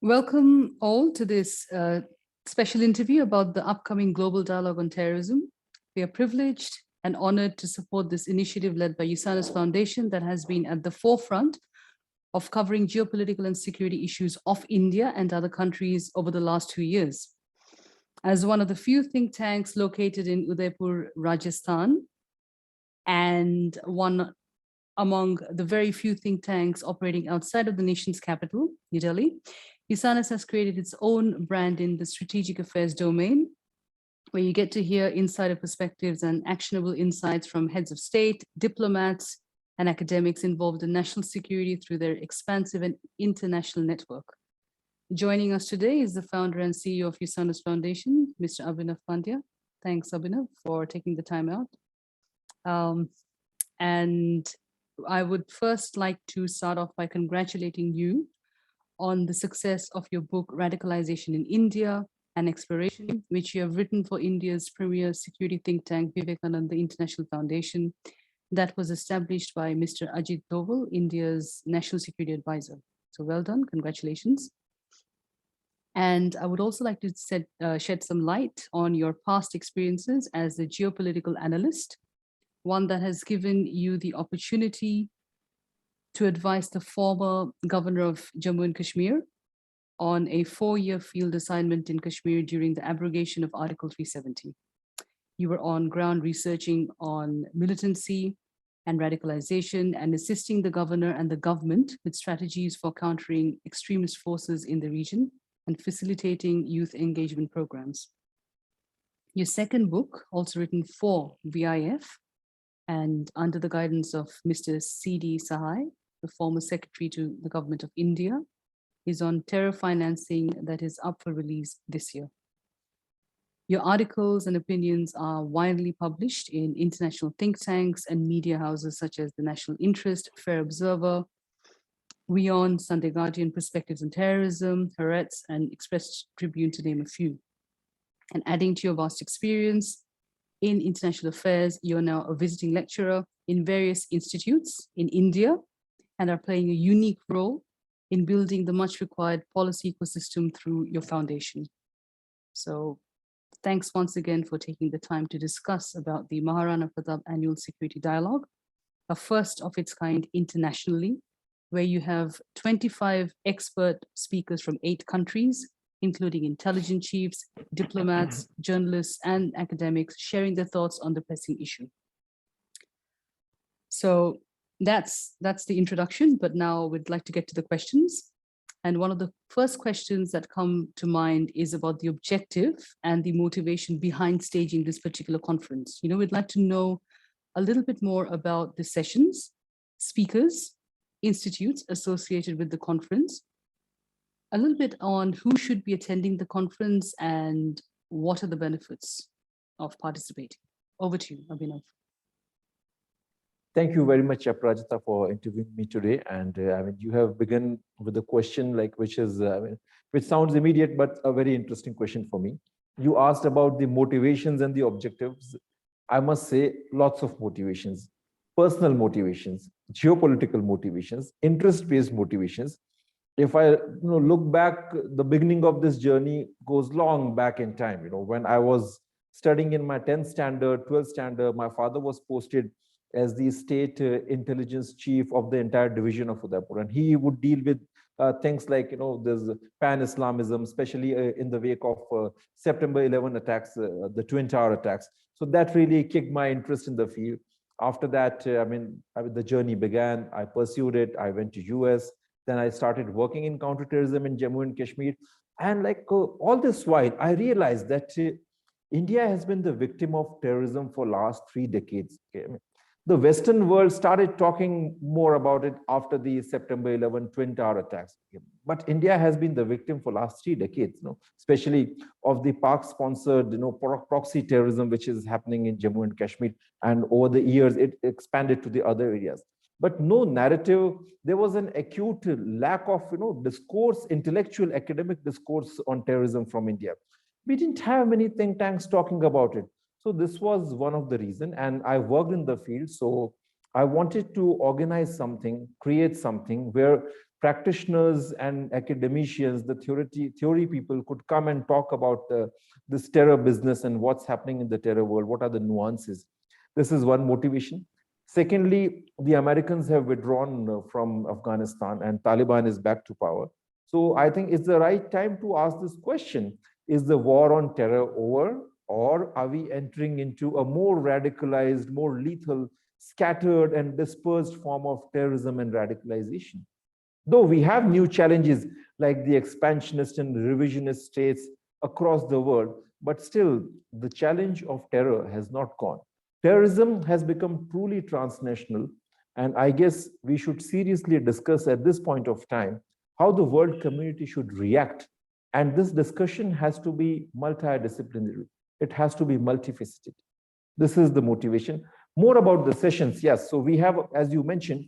Welcome all to this special interview about the upcoming Global Dialogue on Terrorism. We are privileged and honored to support this initiative led by Usanas Foundation that has been at the forefront of covering geopolitical and security issues of India and other countries over the last 2 years. As one of the few think tanks located in Udaipur, Rajasthan, and one among the very few think tanks operating outside of the nation's capital, New Delhi, Usanas has created its own brand in the strategic affairs domain, where you get to hear insider perspectives and actionable insights from heads of state, diplomats, and academics involved in national security through their expansive and international network. Joining us today is the founder and CEO of Usanas Foundation, Mr. Abhinav Pandya. Thanks, Abhinav, for taking the time out. And I would first like to start off by congratulating you on the success of your book, Radicalization in India, and Exploration, which you have written for India's premier security think tank, Vivekananda International Foundation, that was established by Mr. Ajit Doval, India's national security advisor. So well done, congratulations. And I would also like to shed some light on your past experiences as a geopolitical analyst, one that has given you the opportunity to advise the former governor of Jammu and Kashmir on a 4-year field assignment in Kashmir during the abrogation of Article 370. You were on ground researching on militancy and radicalization and assisting the governor and the government with strategies for countering extremist forces in the region and facilitating youth engagement programs. Your second book, also written for VIF, and under the guidance of Mr. C.D. Sahai, the former secretary to the government of India, is on terror financing that is up for release this year. Your articles and opinions are widely published in international think tanks and media houses such as the National Interest, Fair Observer, WION, Sunday Guardian, Perspectives on Terrorism, Haaretz, and Express Tribune, to name a few. And adding to your vast experience in international affairs, you're now a visiting lecturer in various institutes in India and are playing a unique role in building the much required policy ecosystem through your foundation. So thanks once again for taking the time to discuss about the Maharana Pratap Annual Security Dialogue, a first of its kind internationally, where you have 25 expert speakers from 8 countries, including intelligence chiefs, diplomats, journalists, and academics sharing their thoughts on the pressing issue. So that's the introduction, but now we'd like to get to the questions. And one of the first questions that come to mind is about the objective and the motivation behind staging this particular conference. We'd like to know a little bit more about the sessions, speakers, institutes associated with the conference, a little bit on who should be attending the conference and what are the benefits of participating. Over to you, Abhinav. Thank you very much, Aprajita, for interviewing me today. And you have begun with a question which sounds immediate, but a very interesting question for me. You asked about the motivations and the objectives. I must say, lots of motivations, personal motivations, geopolitical motivations, interest-based motivations. If I look back, the beginning of this journey goes long back in time. When I was studying in my 10th standard, 12th standard, my father was posted as the state intelligence chief of the entire division of Udaipur, and he would deal with things like there's pan-Islamism, especially in the wake of September 11 attacks, the Twin Tower attacks. So that really kicked my interest in the field. After that, the journey began. I pursued it. I went to US. Then I started working in counterterrorism in Jammu and Kashmir. And all this while, I realized that India has been the victim of terrorism for last 3 decades. The Western world started talking more about it after the September 11 Twin Tower attacks. But India has been the victim for last 3 decades, especially of the Pak-sponsored, proxy terrorism, which is happening in Jammu and Kashmir. And over the years, it expanded to the other areas. But no narrative. There was an acute lack of, discourse, intellectual, academic discourse on terrorism from India. We didn't have many think tanks talking about it. So this was one of the reasons, and I worked in the field. So I wanted to organize something, create something where practitioners and academicians, the theory people could come and talk about this terror business and what's happening in the terror world, what are the nuances. This is one motivation. Secondly, the Americans have withdrawn from Afghanistan and Taliban is back to power. So I think it's the right time to ask this question. Is the war on terror over, or are we entering into a more radicalized, more lethal, scattered and dispersed form of terrorism and radicalization? Though we have new challenges like the expansionist and revisionist states across the world, but still the challenge of terror has not gone. Terrorism has become truly transnational, and I guess we should seriously discuss at this point of time how the world community should react. And this discussion has to be multidisciplinary. It has to be multifaceted. This is the motivation. More about the sessions, yes. So we have, as you mentioned,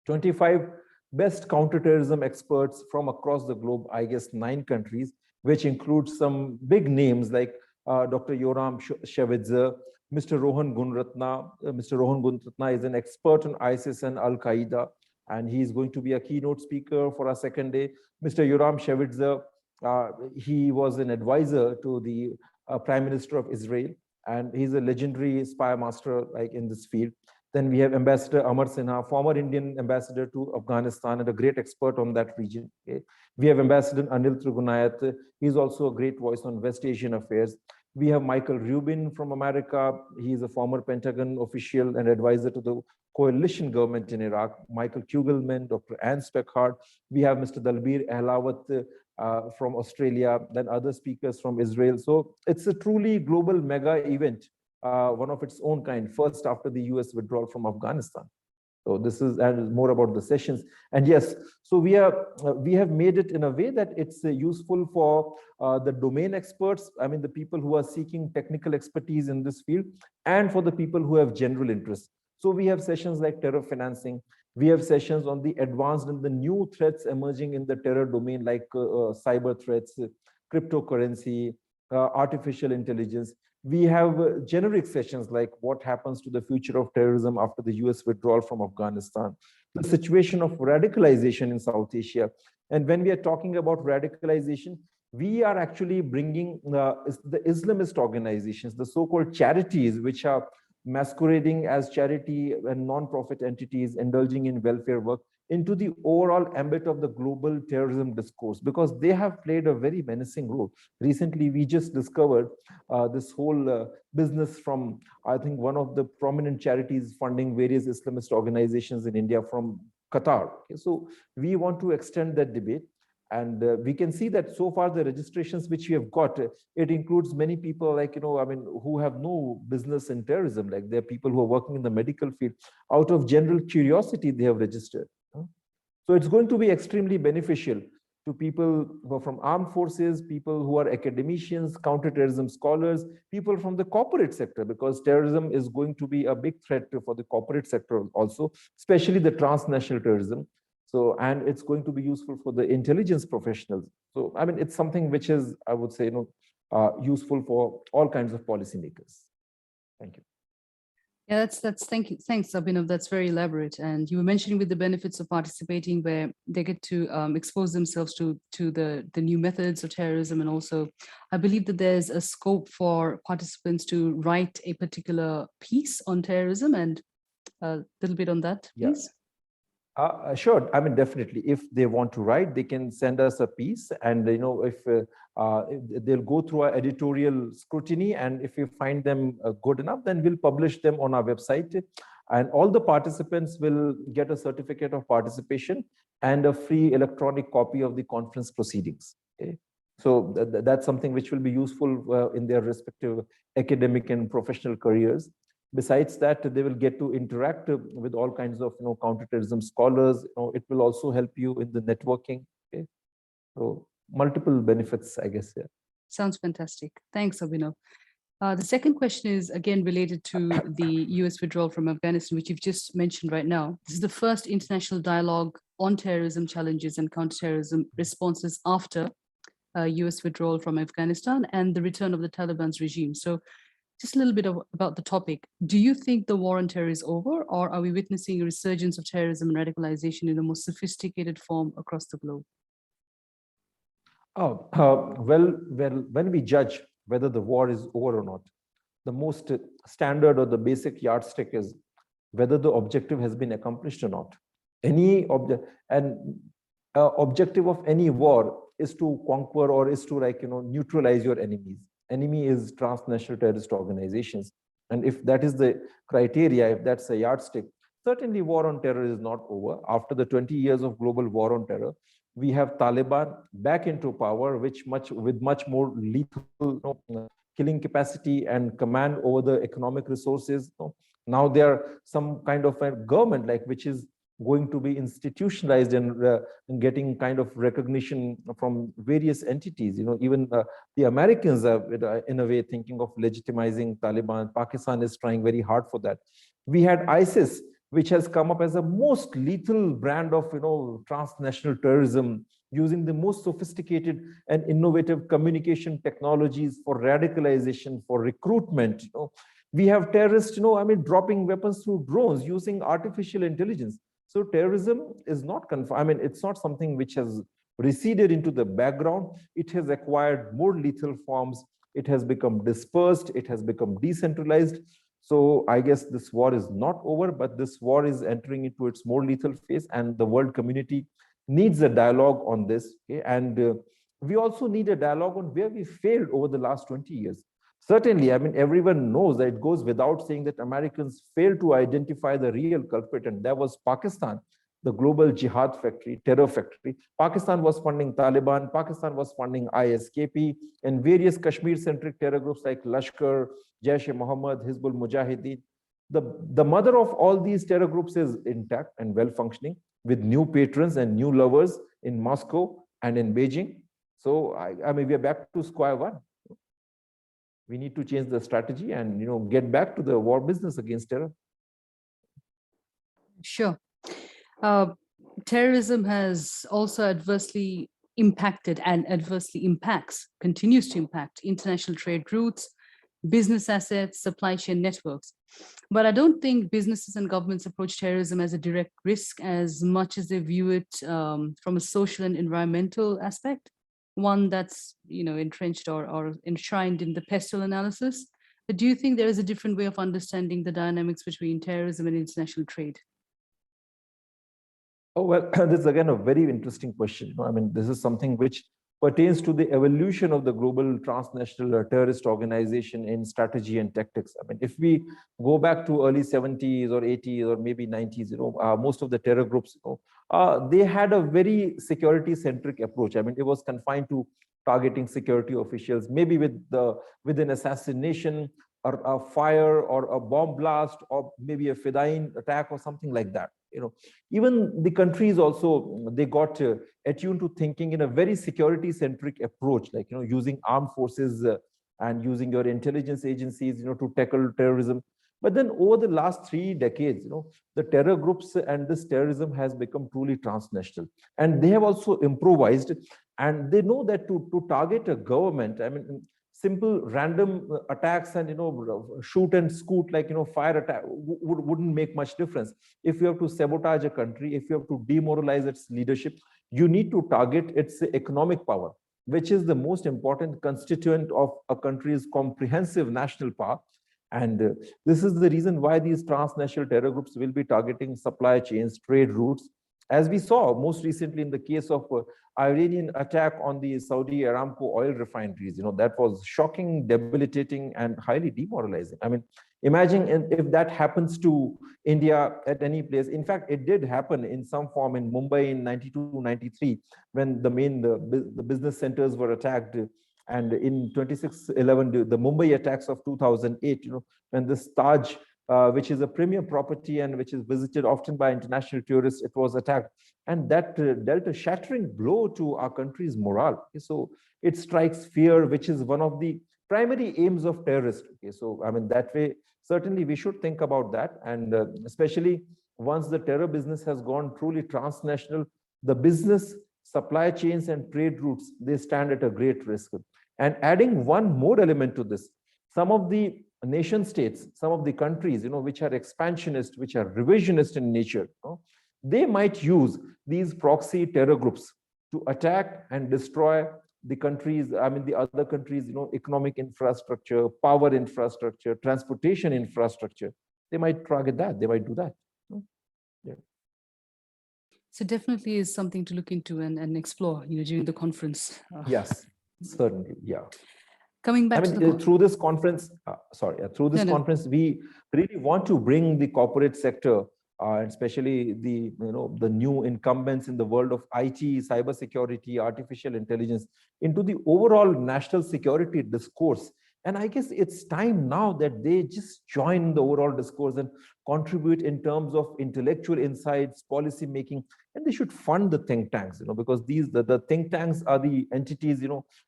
25 best counterterrorism experts from across the globe, I guess 9 countries, which includes some big names like Dr. Yoram Shevitzer, Mr. Rohan Gunratna. Mr. Rohan Gunratna is an expert on ISIS and Al Qaeda, and he's going to be a keynote speaker for our second day. Mr. Yoram Shevitzer, he was an advisor to the Prime Minister of Israel, and he's a legendary spy master like in this field. Then we have Ambassador Amar Sinha, former Indian ambassador to Afghanistan and a great expert on that region. Okay. We have Ambassador Anil Trugunayat. He's also a great voice on West Asian affairs. We have Michael Rubin from America. He's a former Pentagon official and advisor to the coalition government in Iraq. Michael Kugelman, Dr. Anne Speckhard. We have Mr. Dalbir Ehlawat from Australia, then other speakers from Israel. So it's a truly global mega event, one of its own kind, first after the US withdrawal from Afghanistan. So this is and more about the sessions. And yes, so we have made it in a way that it's useful for the domain experts, I mean the people who are seeking technical expertise in this field, and for the people who have general interest. So we have sessions like terror financing. We have sessions on the advanced and the new threats emerging in the terror domain, like cyber threats, cryptocurrency, artificial intelligence. We have generic sessions like what happens to the future of terrorism after the US withdrawal from Afghanistan, the situation of radicalization in South Asia. And when we are talking about radicalization, we are actually bringing the Islamist organizations, the so-called charities, which are masquerading as charity and non-profit entities indulging in welfare work, into the overall ambit of the global terrorism discourse, because they have played a very menacing role. Recently, we just discovered this whole business from, I think, one of the prominent charities funding various Islamist organizations in India from Qatar. Okay, so we want to extend that debate. And we can see that so far the registrations which we have got, it includes many people like, I mean, who have no business in terrorism. Like there are people who are working in the medical field. Out of general curiosity, they have registered. So it's going to be extremely beneficial to people who are from armed forces, people who are academicians, counterterrorism scholars, people from the corporate sector, because terrorism is going to be a big threat for the corporate sector also, especially the transnational terrorism. So, and it's going to be useful for the intelligence professionals. So, I mean, it's something which is, I would say, useful for all kinds of policymakers. Thank you. Yeah, thank you. Thanks, Abhinav. That's very elaborate. And you were mentioning with the benefits of participating, where they get to expose themselves to the new methods of terrorism. And also, I believe that there's a scope for participants to write a particular piece on terrorism, and a little bit on that, please. Yeah. Sure. I mean, definitely. If they want to write, they can send us a piece, and if they'll go through our editorial scrutiny, and if we find them good enough, then we'll publish them on our website, and all the participants will get a certificate of participation and a free electronic copy of the conference proceedings. Okay. So that's something which will be useful in their respective academic and professional careers. Besides that, they will get to interact with all kinds of counterterrorism scholars. It will also help you in the networking. Okay, so multiple benefits, I guess. Yeah. Sounds fantastic. Thanks, Abhinav. The second question is again related to the US withdrawal from Afghanistan, which you've just mentioned right now. This is the first international dialogue on terrorism challenges and counterterrorism responses after US withdrawal from Afghanistan and the return of the Taliban's regime. So just a little bit about the topic. Do you think the war on terror is over, or are we witnessing a resurgence of terrorism and radicalization in a more sophisticated form across the globe? Well, when we judge whether the war is over or not, the most standard or the basic yardstick is whether the objective has been accomplished or not. Any objective of any war is to conquer or is to neutralize your enemies. Enemy is transnational terrorist organizations, and if that is the criteria, if that's a yardstick, certainly war on terror is not over. After the 20 years of global war on terror, we have Taliban back into power, which with much more lethal killing capacity and command over the economic resources. Now there are some kind of a government which is going to be institutionalized and getting kind of recognition from various entities. Even the Americans are in a way thinking of legitimizing Taliban. Pakistan is trying very hard for that. We had ISIS, which has come up as a most lethal brand of transnational terrorism, using the most sophisticated and innovative communication technologies for radicalization, for recruitment. We have terrorists, dropping weapons through drones using artificial intelligence. So terrorism is not confined. It's not something which has receded into the background. It has acquired more lethal forms. It has become dispersed. It has become decentralized. So I guess this war is not over, but this war is entering into its more lethal phase, and the world community needs a dialogue on this. Okay? And we also need a dialogue on where we failed over the last 20 years. Certainly, everyone knows that it goes without saying that Americans failed to identify the real culprit, and that was Pakistan, the global jihad factory, terror factory. Pakistan was funding Taliban, Pakistan was funding ISKP, and various Kashmir-centric terror groups like Lashkar, Jaish-e-Mohammed, Hizbul Mujahideen. The mother of all these terror groups is intact and well-functioning, with new patrons and new lovers in Moscow and in Beijing. So, we are back to square one. We need to change the strategy and get back to the war business against terror. Sure. Terrorism has also adversely impacted and adversely continues to impact international trade routes, business assets, supply chain networks. But I don't think businesses and governments approach terrorism as a direct risk as much as they view it from a social and environmental aspect, one that's entrenched or enshrined in the pestle analysis. But do you think there is a different way of understanding the dynamics between terrorism and international trade? Oh, well, this is again a very interesting question. This is something which pertains to the evolution of the global transnational terrorist organization in strategy and tactics. If we go back to early 70s or 80s or maybe 90s, most of the terror groups, they had a very security-centric approach. It was confined to targeting security officials, maybe with an assassination or a fire or a bomb blast or maybe a Fedayeen attack or something like that. Even the countries also, they got attuned to thinking in a very security-centric approach, using armed forces and using your intelligence agencies, to tackle terrorism. But then over the last 3 decades, the terror groups and this terrorism has become truly transnational, and they have also improvised, and they know that to target a government, simple random attacks and shoot and scoot fire attack wouldn't make much difference. If you have to sabotage a country, if you have to demoralize its leadership, you need to target its economic power, which is the most important constituent of a country's comprehensive national power. And this is the reason why these transnational terror groups will be targeting supply chains, trade routes, as we saw most recently in the case of Iranian attack on the Saudi Aramco oil refineries. That was shocking, debilitating, and highly demoralizing. Imagine if that happens to India at any place. In fact, it did happen in some form in Mumbai in 92, 93, when the business centers were attacked. And in 26/11, the Mumbai attacks of 2008, when this Taj, which is a premier property and which is visited often by international tourists, it was attacked. And that dealt a shattering blow to our country's morale. So it strikes fear, which is one of the primary aims of terrorists. So, that way, certainly we should think about that. And especially once the terror business has gone truly transnational, the business, supply chains, and trade routes, they stand at a great risk. And adding one more element to this, some of the nation states, some of the countries, which are expansionist, which are revisionist in nature, they might use these proxy terror groups to attack and destroy the countries, the other countries, economic infrastructure, power infrastructure, transportation infrastructure. They might target that. They might do that. Yeah. So definitely is something to look into and explore, during the conference. Yes, certainly. Yeah. Coming back to the through this conference, through this conference, we really want to bring the corporate sector, especially the new incumbents in the world of IT, cybersecurity, artificial intelligence, into the overall national security discourse. And I guess it's time now that they just join the overall discourse and contribute in terms of intellectual insights, policy making, and they should fund the think tanks, because the think tanks are the entities,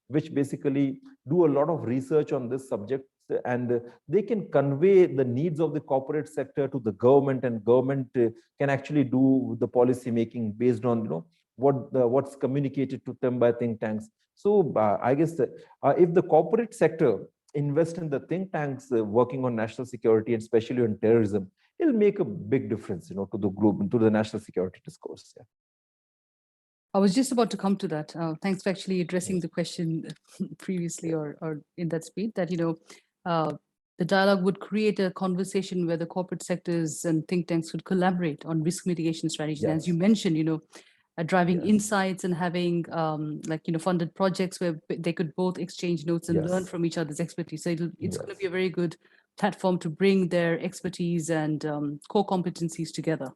which basically do a lot of research on this subject, and they can convey the needs of the corporate sector to the government, and government can actually do the policy making based on what's communicated to them by think tanks. So I guess that if the corporate sector invest in the think tanks working on national security and especially on terrorism, it'll make a big difference, to the group and to the national security discourse. Yeah. I was just about to come to that. Thanks for actually addressing the question previously or in that speed that, the dialogue would create a conversation where the corporate sectors and think tanks would collaborate on risk mitigation strategies. And as you mentioned, driving insights and having funded projects where they could both exchange notes and learn from each other's expertise. So it's going to be a very good platform to bring their expertise and core competencies together.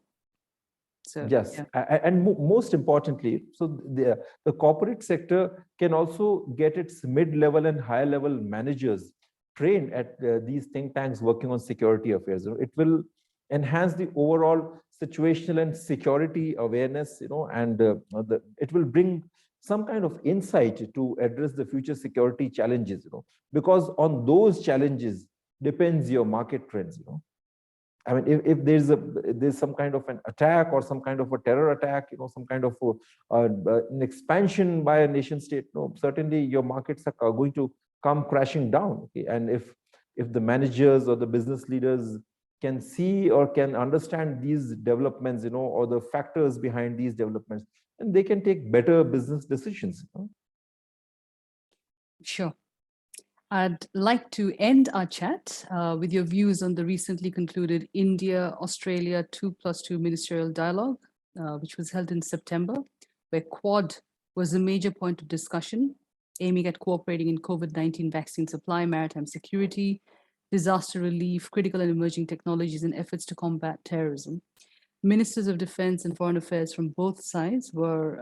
So, yes, and most importantly, so the corporate sector can also get its mid-level and high-level managers trained at these think tanks working on security affairs. It will enhance the overall situational and security awareness, and it will bring some kind of insight to address the future security challenges, because on those challenges depends your market trends, if there's some kind of an attack or some kind of a terror attack, some kind of an expansion by a nation state, certainly your markets are going to come crashing down. Okay? And if the managers or the business leaders can see or can understand these developments, or the factors behind these developments, and they can take better business decisions. Sure. I'd like to end our chat with your views on the recently concluded India-Australia 2+2 ministerial dialogue, which was held in September, where Quad was a major point of discussion, aiming at cooperating in COVID-19 vaccine supply, maritime security, disaster relief, critical and emerging technologies, and efforts to combat terrorism. Ministers of Defense and Foreign Affairs from both sides were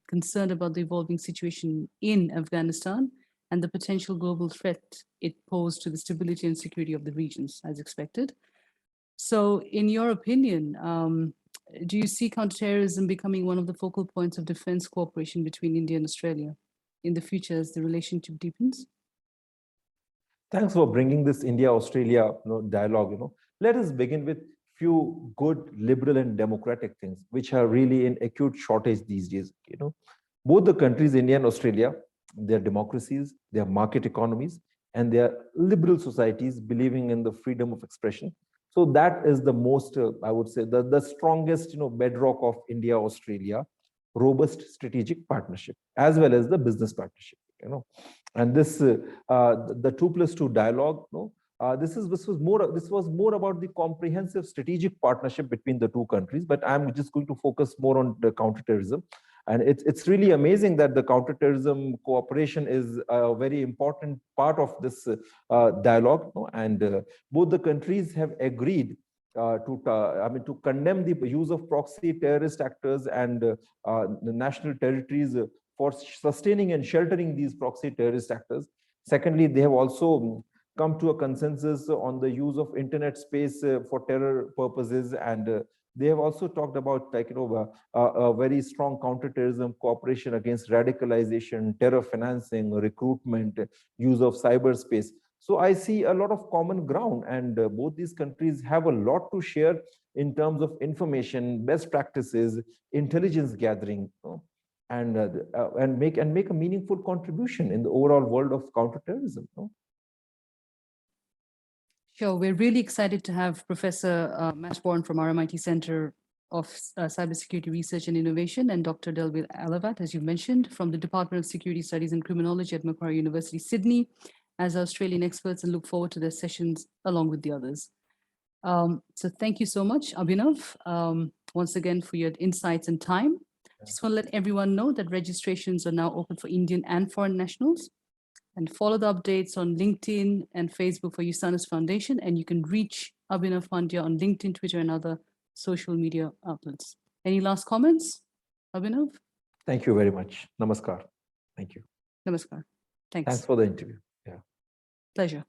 concerned about the evolving situation in Afghanistan and the potential global threat it posed to the stability and security of the regions, as expected. So in your opinion, do you see counterterrorism becoming one of the focal points of defense cooperation between India and Australia in the future as the relationship deepens? Thanks for bringing this India-Australia dialogue. Let us begin with few good liberal and democratic things, which are really in acute shortage these days. Both the countries, India and Australia, they're democracies, they're market economies, and they're liberal societies believing in the freedom of expression. So that is the most, I would say, the strongest, bedrock of India-Australia robust strategic partnership, as well as the business partnership. And this, the 2+2 dialogue, this was more about the comprehensive strategic partnership between the two countries. But I'm just going to focus more on the counterterrorism. And it's really amazing that the counterterrorism cooperation is a very important part of this dialogue. And both the countries have agreed to condemn the use of proxy terrorist actors and the national territories for sustaining and sheltering these proxy terrorist actors. Secondly, they have also come to a consensus on the use of internet space for terror purposes, and they have also talked about a very strong counterterrorism cooperation against radicalization, terror financing, recruitment, use of cyberspace. So I see a lot of common ground, and both these countries have a lot to share in terms of information, best practices, intelligence gathering, and make a meaningful contribution in the overall world of counterterrorism. Sure. We're really excited to have Professor Mashborn from our MIT Center of Cybersecurity Research and Innovation and Dr. Delville Alavat, as you mentioned, from the Department of Security Studies and Criminology at Macquarie University, Sydney, as Australian experts, and look forward to their sessions along with the others. So thank you so much, Abhinav, once again for your insights and time. Just want to let everyone know that registrations are now open for Indian and foreign nationals. And follow the updates on LinkedIn and Facebook for Usanas Foundation. And you can reach Abhinav Pandya on LinkedIn, Twitter, and other social media outlets. Any last comments, Abhinav? Thank you very much. Namaskar. Thank you. Namaskar. Thanks. Thanks for the interview. Yeah. Pleasure.